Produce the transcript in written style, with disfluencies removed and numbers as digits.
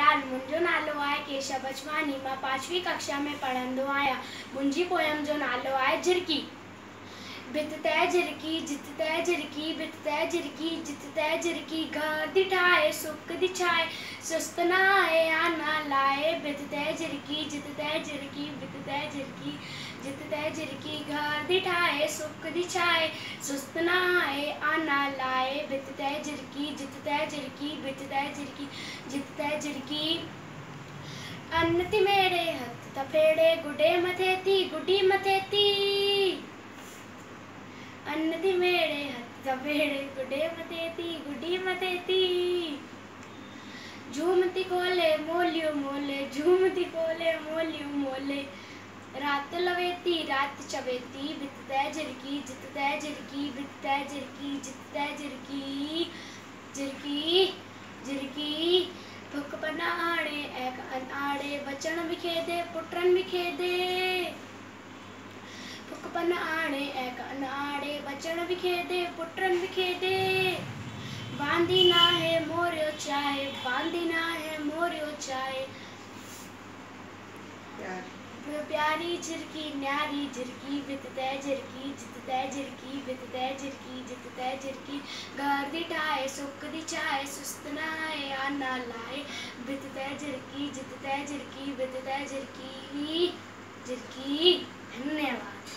नमस्कार, मुंहिंजो नालो आहे केशव बचवानी। मां 5वीं कक्षा में पढ़ंदो आहियां। मुंहिंजी पोयम जो नालो आहे झिरकी। भित ते झिरकी, जित ते झिरकी, भित ते झिरकी, जित ते झिरकी, घर दी ठाहे सुख दी छाए, सुस्त ना आहे आना लाए। भित ते झिरकी, जित ते झिरकी, भित ते झिरकी, जित ते झिरकी, घर दी ठाहे सुख दी छाए, सुस्त ना आहे आना लाए। भित ते झिरकी, जित ते झिरकी, भित ते झिरकी, जित ते झिरकी, अन्न थी मेरे हथ त फेड़े, गुडे मथे थी गुडी मथे थी, अन्न थी मेरे हथ त फेड़े, गुडे मथे थी गुडी मथे थी, झूमती खोले मोलियूं मोले, झूमती खोले मोलियूं मोले, रात लवेती रात चवेती। भित ते झिरकी, जित ते झिरकी, भित ते झिरकी, जित ते झिरकी, झिरकी झिरकी, भुक पन आणे ऐं अन आड़े, बचन भी खेदे पुटन भी खेदे, भुक पन आणे ऐं अन आड़े, बचन भी खेदे पुटन भी खेदे, बांदी ना है मोरियो चाहे, बांदी ना है मोरियो चाहे, प्यारी झिरकी न्यारी झिरकी। भित ते झिरकी, जित ते झिरकी, भित ते झिरकी, जित ते झिरकी, घर दी ठाहे सुख दी छाए, सुस्त ना आहे आना लाए। भित ते झिरकी, जित ते झिरकी, भित ते झिरकी, झिरकी। धन्यवाद।